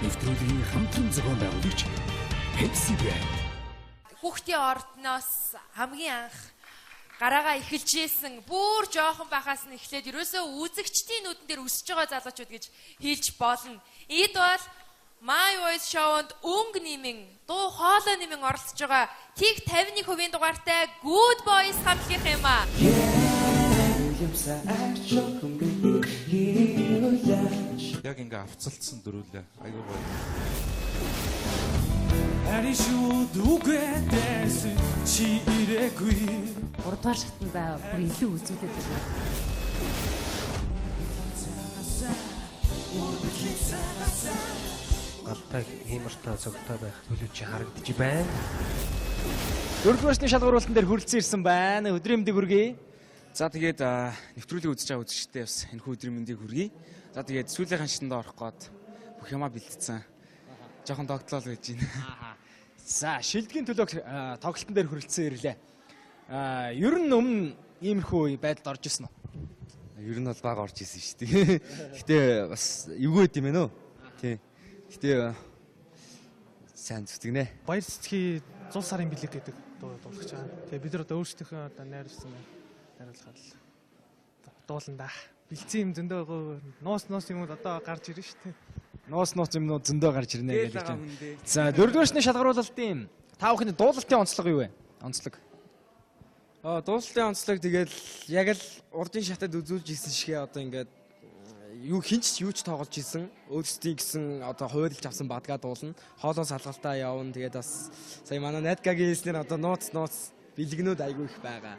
Нэвтрүүлгийн хамтран зохион байгуулагч Pepsi Brand. Хүүхдийн ордноос хамгийн анх гараагаа эхэлжсэн бүр жоохон бахаас нь эхлээд ерөөсөө үзэгчдийн нүдэн дээр өсөж байгаа залуучууд гэж хэлж болно. Эд бол My Voice Show-нд өнгө нэмэн, дуу хоолой нэмэн оролцож байгаа Тэг 51% дугаартай Good Boys хамтлах юм аа. Яг ингээ авцалцсан дөрүүлээ. Айгуу гоё. Аришууд үгээдээс чи ирээгүй. 3 дугаар шатанда бүр илүү үзүүлээд байна. Галтай хэмэртэй цогтой байх төлөв чи харагдаж байна. 4-р насны шалгууруулалтан дээр хүрэлцэн ирсэн байна. Өдрийн мэндийг хүргэе. За тэгээд нэвтрүүлгийг үзэж байгаа үзэгчтэй бас энэ өдрийн мэндийг хүргэе. За тэгээд сүүлийнхэн шатанд орох гээд бүх юмаа бэлдсэн. Жохон догтлол гэж байна. За шилдэгийн төлөө тоглолтын дээр хүрэлцэн ирлээ. Ер нь өмнө иймэрхүү байдалд орж исэн үү? Ер нь бол баг орж исэн шүү дээ. Гэтэ бас эвгүй юм байна уу? Тий. Гэтэ сайн зүтгэнэ. Баяр цэцгийн 100 сарын бэлэг гэдэг дуулах чаа. Тэгээ бид нар одоо өөрсдийнхөө одоо найруулсан найруулахад л дуулан да. Бэлцэн юм зөндөө нуус юмуд одоо гарч ирнэ шүү дээ. Нуус юмнууд зөндөө гарч ирнэ гэж байна. За 4-р насны шалгаруулалтын таавахны дуулалтын онцлог юу вэ? Онцлог. Дуулалтын онцлог тэгээд яг л урдын шатад үзүүлж исэн шигээ одоо ингээд юу хинч юу ч тоглож исэн өөрсдийн гэсэн одоо хуваарлж авсан бадгаа дуулна. Хоолоо салгалтаа явна. Тэгээд бас сая манай Найдгагийн хэлснээр одоо нууц бэлгэнүүд айгүй их байгаа.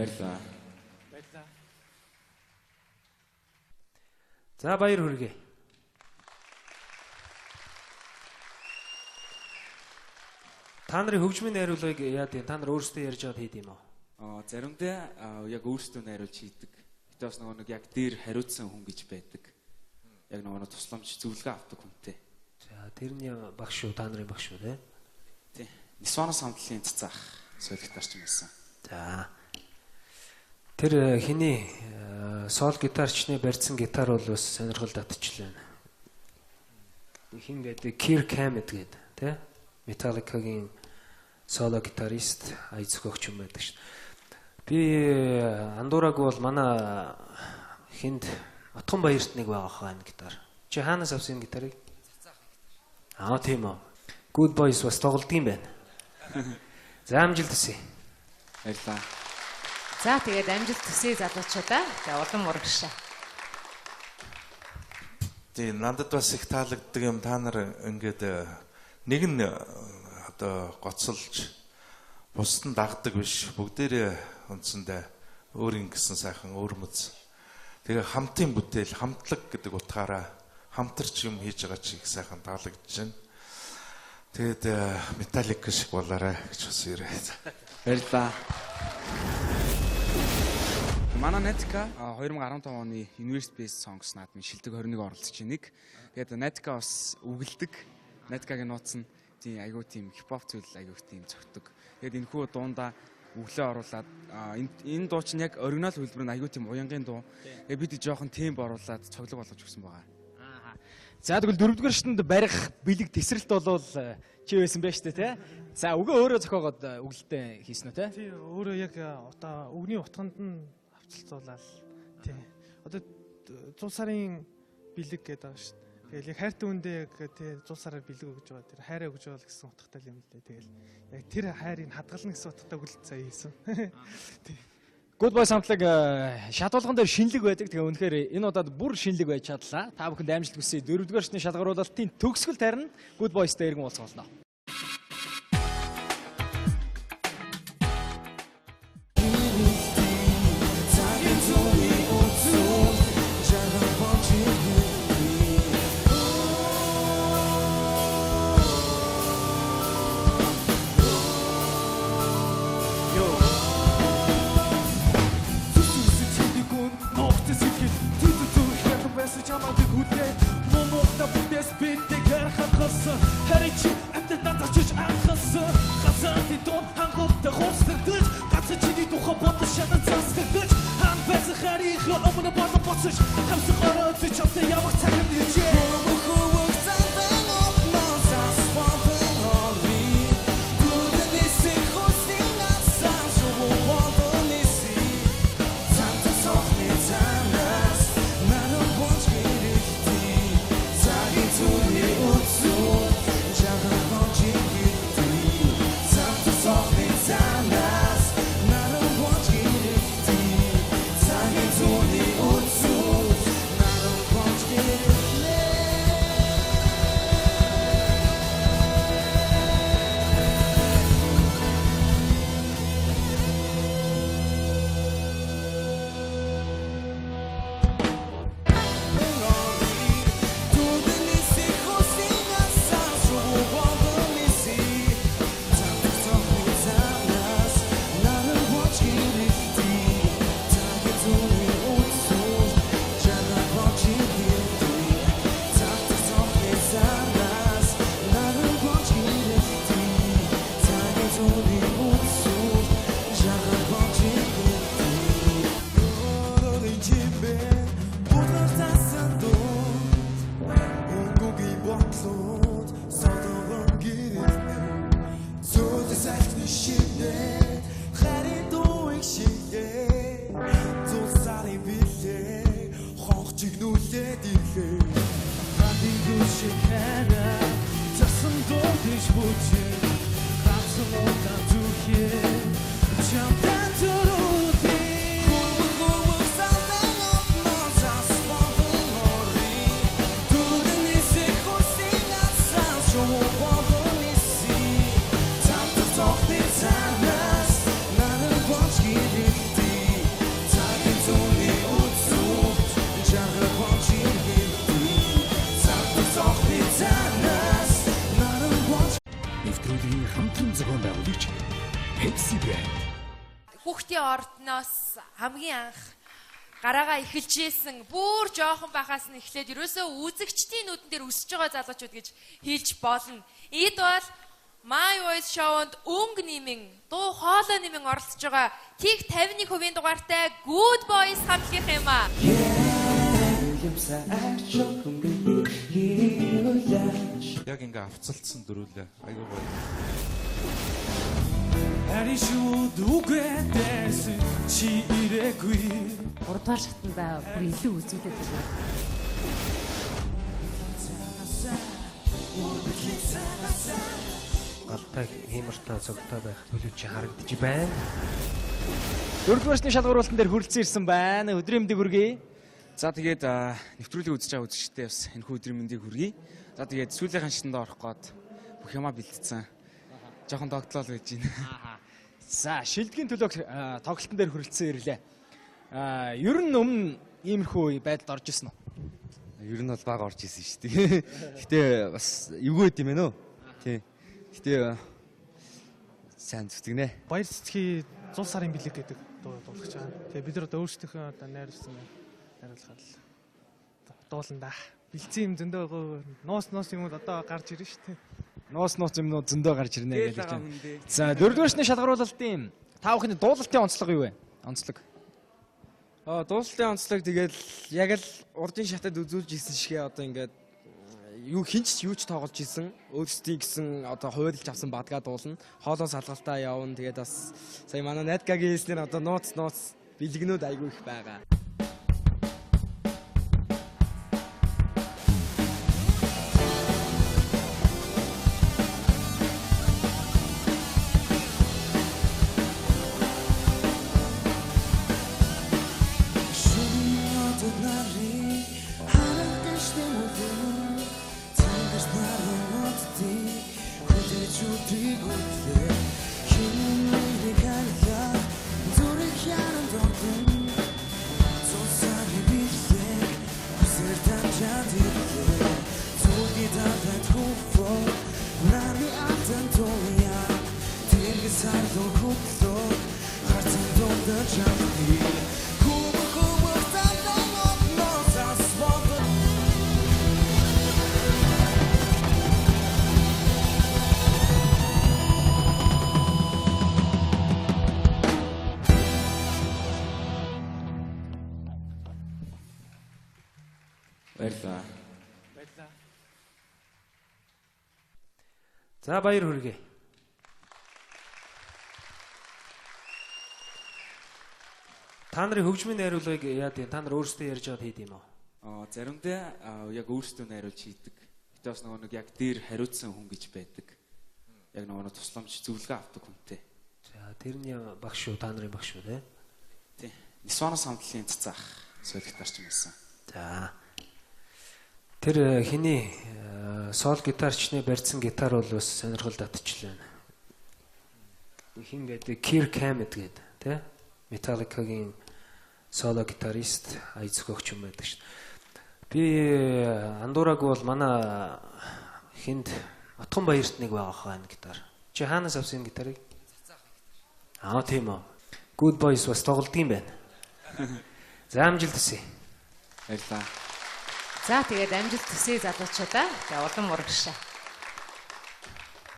Баярлалаа. За баяр хүргэе. Та нарын хөгжмийн найруулгыг яа тийм та нар өөрсдөө ярьж аваад хийд юм уу? Заримдаа яг өөрсдөө найруулж хийдэг. Гэтэ бас нөгөө нэг яг дээр хариуцсан хүн гэж байдаг. Яг нөгөө тусламж зөвлөгөө авдаг хүнтэй. За тэрний багш шүү, та нарын багш шүү те. Тий. Нисванаас хамтлагийн цацаах солигтарч байсан. За. Тэр хиний сол гитарчны барьсан гитар бол бас сонирхол татчихлаа. Хин гэдэг Kirk Hammett гэдэг тий. Metallica-гийн соло гитарист айцгогч юм байдаг шүү. Би андуураг бол манай хинд Отгон Баярт нэг байгаа хаа энэ гитар. Чи хаанаас авсан энэ гитарыг? Тийм үү. Good Boys бас тоглолтын байна. За амжилт хүсье. Баярлалаа. За тэгээд амжилт хүсье залуучуудаа. За улам урагшаа. Тий, надад бас их таалагддаг юм та нар ингээд нэг нь одоо гоцолж бусд нь дагдаг биш. Бүгдээрээ үндсэндээ өөрийн гэсэн сайхан өөрмөц. Тэгээ хамтын бүтээл, хамтлаг гэдэг утгаараа хамтарч юм хийж байгаа чи их сайхан таалагдж байна. Тэгээд Metallica шиг болоорой гэж бас ирээд. Баярлалаа. Манай Netka 2015 оны Universe Based Songs наадмын шилдэг 21 оролцож байгааг. Тэгээд Netka бас үгэлдэг. Netka-гийн нууц нь тийм айгуу тийм хипхоп зүйл айгуу тийм цогтөг. Тэгээд энэ хүү дундаа өглөө оруулаад энэ дуу чинь яг оригинал хөлбөр нь айгуу тийм уянгийн дуу. Тэгээд бид жоохон темп оруулаад цоглог болгож өгсөн байгаа. За тэгвэл дөрөвдүгээр шатнд барих бэлэг тесрэлт болвол чи байсан байж тээ тий. За үгээ өөрөө зохиогоод үгэлтээ хийсэн үү тий? Тий, өөрөө яг одоо үгний утганд нь авцалцуулаад тий. Одоо 100 сарын бэлэг гэдэг байгаа шүү дээ. Тэгэл яг хайртай үндэ яг тий 100 сараар бэлэг өгж байгаа. Тэр хайраа өгж байгаа гэсэн утгатай юм л дээ. Тэгэл яг тэр хайрыг хадгална гэсэн утгатай үгэлт сая хийсэн. Тий. Good Boys хамтлаг шатуулган дээр шинэлэг байдаг. Тэгээ үнэхээр энэ удаад бүр шинэлэг байж чадлаа. Та бүхэнд амжилт хүсье. Дөрөвдүгээр шатны шалгаруулалтын төгсгөл тарина Good Boys-тэй иргэн уулзах болно. Doch nicht anders, na, dann Нэвтрүүлгийн хамтран зохион байгуулагч Pepsi брэнд. Хүүхдийн ордноос хамгийн анх гараагаа эхэлж ийсэн бүр жоохон байхаас нь эхлээд ерөөсөө үзэгчдийн нүдэн дээр өсөж байгаа залуучууд гэж хэлж болно. Эд бол My Voice Show-нд өнгө нэмэн, дуу хоолой нэмэн оролцож байгаа тийг 51% дугаартай Good Boys хамтлах юм аа. Яг ингээ авцалцсан дөрүүлээ. Айгуу гоё. Аришууд үгээдээс чи ирээгүй. 3 дугаар шатанда бүр илүү үзүүлээд байна. Галтай хэмэртэй цогтой байх төлөв чи харагдаж байна. 4 дугаар шатны шалгууруулалтан дээр хүрэлцэн ирсэн байна. Өдрийн мэндийг хүргэе. За тэгээд нэвтрүүлгийг үзэж байгаа үзэгчтэй бас энэ өдрийн мэндийг хүргэе. За тэгээд сүүлийн шатанд орох гээд бүх юмаа бэлдсэн. Жохон тогтлол гэж байна. За шилдгийн төлөв тоглолтын дээр хүрэлцэн ирлээ. Ер нь өмнө иймэрхүү байдалд орж исэн үү? Ер нь бол бага орж исэн шүү дээ. Гэтэ бас эвгүй юм байна уу? Тий. Гэтэ сайн зүтгэнэ. Баяр цэцгийн 100 сарын бэлэг гэдэг дуу дуулах чаана. Тэгээ бид нар одоо өөрсдийнхөө одоо найруулсан найруулахаар л дууланда бэлцэн юм зөндөө нуус юм бол одоо гарч ирнэ шүү дээ. Нуус юмнууд зөндөө гарч ирнэ гэж хэлж байна. За 4 дугаар шатны шалгаруулалтын та бүхний дуулалтын онцлог юу вэ? Онцлог. Дуулалтын онцлог тэгээд яг л урдын шатад үзүүлж исэн шигээ одоо ингээд хинч юу ч тоглож исэн өөрсдийн гэсэн одоо хуйлж авсан бадгаа дуулна. Хоолоо салгалтаа явна. Тэгээд бас сая манай Найдгагийн хэлснээр одоо нууц бэлгнүүд айгүй их байгаа. Баярлалаа. За баяр хүргэе. Та нарын хөгжмийн найруулгыг яа тийм та нар өөрсдөө ярьж аваад хийд юм уу? Заримдаа яг өөрсдөө найруулж хийдэг. Гэтэ бас нэг яг дээр хариуцсан хүн гэж байдаг. Яг нэг тусламж зөвлөгөө авдаг хүнтэй. За тэрний багш шүү, та нарын багш шүү тий. Нисвана самтлалын цацаах солигтарч юм байсан. За тэр хиний сол гитарчны барьсан гитар бол бас сонирхол татчихлаа. Хин гэдэг Kirk Hammett гэдэг тий Metallica-гийн соло гитарист аяз зохиогч юм байдаг шүү. Би андуураг бол манай хинд Отгон Баярт нэг байгаа хаа гитар. Чи хаанаас авсан гитарыг? Тийм үү. Good Boys бас тоглодог юм байна. За амжилт хүсье. Баярлалаа. За тэгээд амжилт хүсье залуучуудаа. За улам урагшаа.